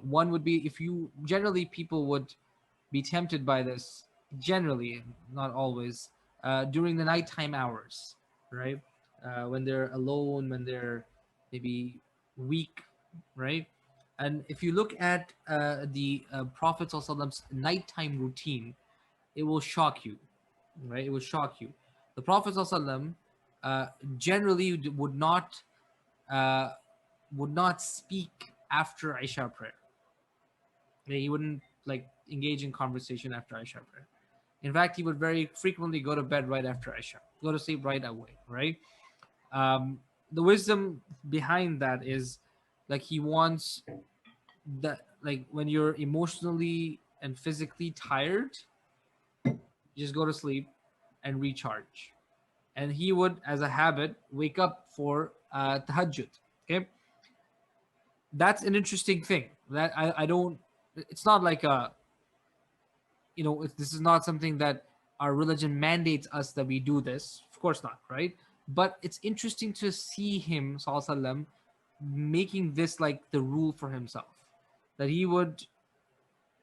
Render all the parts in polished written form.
One would be, if you generally, people would be tempted by this, generally, not always, during the nighttime hours, right? When they're alone, when they're maybe weak, right? And if you look at the Prophet ﷺ's nighttime routine, it will shock you, right? It will shock you. The Prophet ﷺ, uh, generally uh, would not speak after Isha prayer. He wouldn't like engage in conversation after Isha prayer. In fact, he would very frequently go to bed right after Isha, go to sleep right away, right? Um, the wisdom behind that is, like, he wants that, like, when you're emotionally and physically tired, you just go to sleep and recharge. And he would, as a habit, wake up for tahajjud. Okay, that's an interesting thing. That I don't. It's not like a, this is not something that our religion mandates us that we do this. Of course not, right? But it's interesting to see him, sallallahu alaihi wasallam, making this like the rule for himself, that he would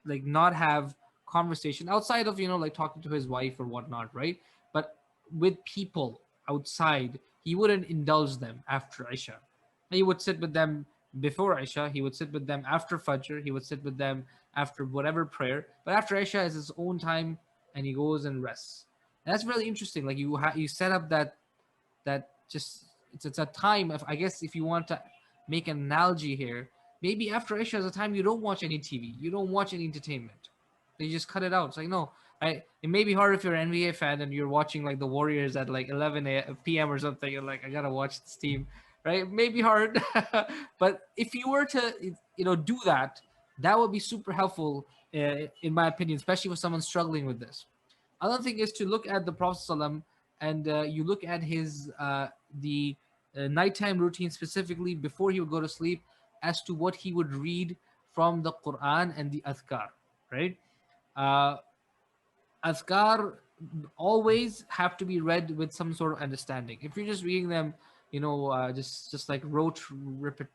like not have conversation outside of, like talking to his wife or whatnot, right? But with people outside, he wouldn't indulge them after Isha. He would sit with them before Isha, he would sit with them after Fajr, he would sit with them after whatever prayer, but after Isha is his own time, and he goes and rests. And that's really interesting. Like, you set up that just, it's a time of, I guess, if you want to make an analogy here, maybe after Isha is a time you don't watch any TV, you don't watch any entertainment. They just cut it out. It's like, no, it may be hard if you're an NBA fan and you're watching like the Warriors at like 11 p.m. or something. You're like, I gotta watch this team, right? It may be hard, but if you were to, do that, that would be super helpful, in my opinion, especially for someone struggling with this. Another thing is to look at the Prophet ﷺ, and you look at his the nighttime routine, specifically before he would go to sleep, as to what he would read from the Quran and the Adhkar, right? Uh, Adhkar always have to be read with some sort of understanding. If you're just reading them, just like rote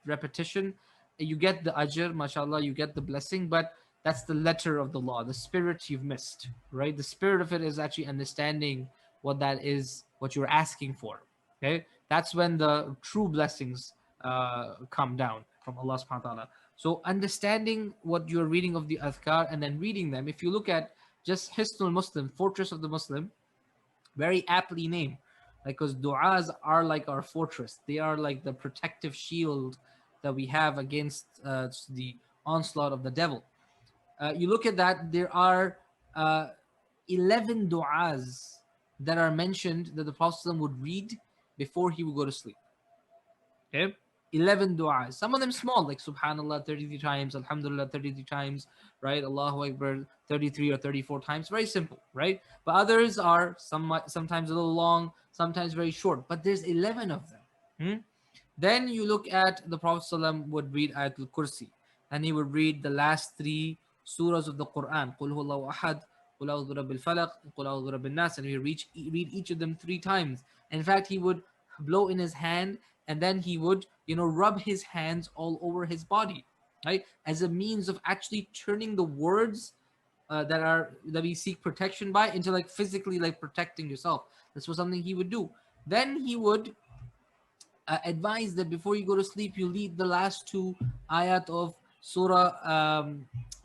repetition, you get the ajr, mashallah, you get the blessing, but that's the letter of the law. The spirit you've missed, right? The spirit of it is actually understanding what that is, what you're asking for. Okay, that's when the true blessings come down from Allah subhanahu wa ta'ala. So understanding what you're reading of the adhkar and then reading them. If you look at just Hisnul Muslim, Fortress of the Muslim, very aptly named, because du'as are like our fortress. They are like the protective shield that we have against the onslaught of the devil. You look at that, there are uh, 11 du'as that are mentioned that the Prophet would read before he would go to sleep. Okay? 11 du'as. Some of them small, like Subhanallah 33 times, Alhamdulillah 33 times, right? Allahu Akbar 33 or 34 times. Very simple, right? But others are sometimes a little long, sometimes very short. But there's 11 of them. Hmm? Then you look at the Prophet ﷺ would read Ayatul Kursi, and he would read the last three surahs of the Quran. Qul huwallahu ahad, Qul a'udhu birabbil falaq, Qul a'udhu birabbil nas, and he would read each of them three times. In fact, he would blow in his hand, and then he would, rub his hands all over his body, right, as a means of actually turning the words that we seek protection by into like physically like protecting yourself. This was something he would do. Then he would advise that before you go to sleep, you read the last two ayat of Surah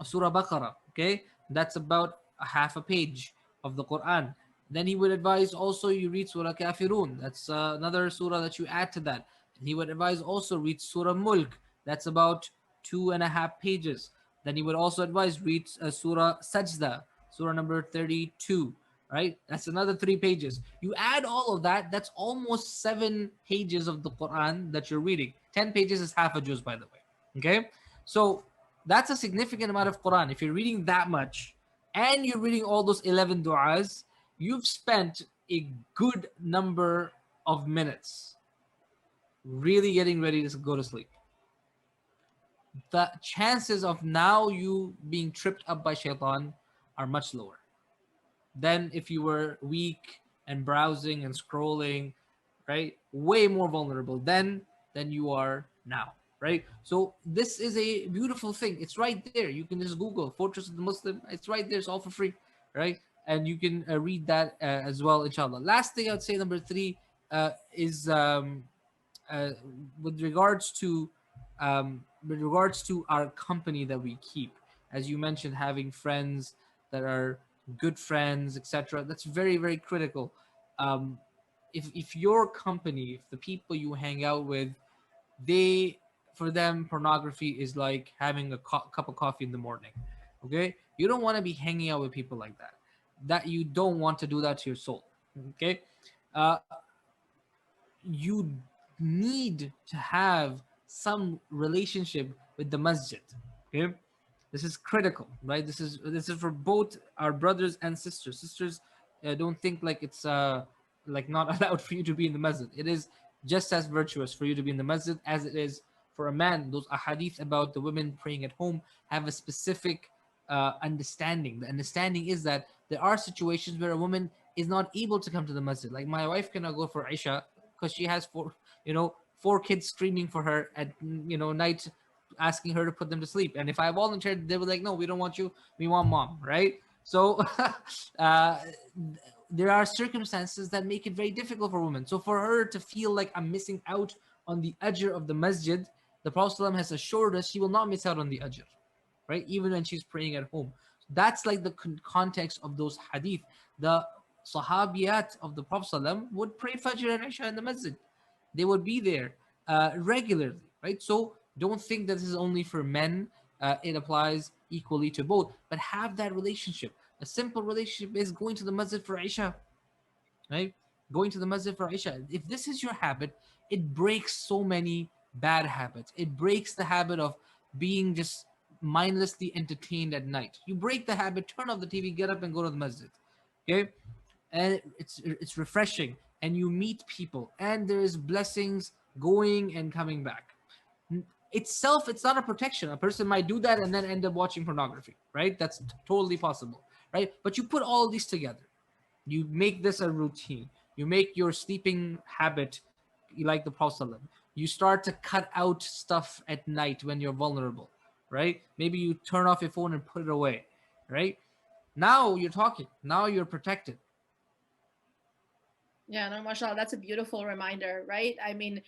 Baqarah. Okay, that's about a half a page of the Quran. Then he would advise also you read Surah Kafirun. That's another surah that you add to that. And he would advise also read Surah Mulk. That's about 2.5 pages. Then he would also advise read Surah Sajda, Surah number 32, right? That's another 3 pages. You add all of that, that's almost 7 pages of the Quran that you're reading. 10 pages is half a juz, by the way. Okay? So that's a significant amount of Quran. If you're reading that much and you're reading all those 11 du'as, you've spent a good number of minutes really getting ready to go to sleep. The chances of now you being tripped up by shaitan are much lower than if you were weak and browsing and scrolling, right? Way more vulnerable then than you are now, right? So this is a beautiful thing. It's right there. You can just Google Fortress of the Muslim. It's right there. It's all for free, right? And you can read that as well, inshallah. Last thing I'd say, number three, is uh, with regards to our company that we keep. As you mentioned, having friends that are good friends, etc. That's very, very critical. Um, if your company, if the people you hang out with, they for them pornography is like having a cup of coffee in the morning. Okay, you don't want to be hanging out with people like that. That you don't want to do that to your soul. Okay, uh, you need to have some relationship with the masjid. Okay, this is critical, right? This is for both our brothers and sisters. Sisters, don't think like it's like not allowed for you to be in the masjid. It is just as virtuous for you to be in the masjid as it is for a man. Those ahadith about the women praying at home have a specific understanding. The understanding is that there are situations where a woman is not able to come to the masjid. Like my wife cannot go for Isha because she has four kids screaming for her at night, asking her to put them to sleep. And if I volunteered, they were like, no, we don't want you, we want mom, right? So uh, there are circumstances that make it very difficult for women. So for her to feel like I'm missing out on the ajr of the masjid, the Prophet ﷺ has assured us she will not miss out on the ajr, right? Even when she's praying at home. That's like the context of those hadith. The sahabiyat of the Prophet ﷺ would pray Fajr and Isha in the masjid. They would be there regularly, right? So don't think that this is only for men. It applies equally to both. But have that relationship. A simple relationship is going to the masjid for Isha, right? Going to the masjid for Isha. If this is your habit, it breaks so many bad habits. It breaks the habit of being just mindlessly entertained at night. You break the habit, turn off the TV, get up and go to the masjid. Okay? And it's refreshing, and you meet people, and there is blessings going and coming back. Itself, it's not a protection. A person might do that and then end up watching pornography, right? That's totally possible, right? But you put all these together, you make this a routine. You make your sleeping habit like the Prophet. You start to cut out stuff at night when you're vulnerable, right? Maybe you turn off your phone and put it away, right? Now you're talking. Now you're protected. Yeah, no, mashallah, that's a beautiful reminder, right? I mean,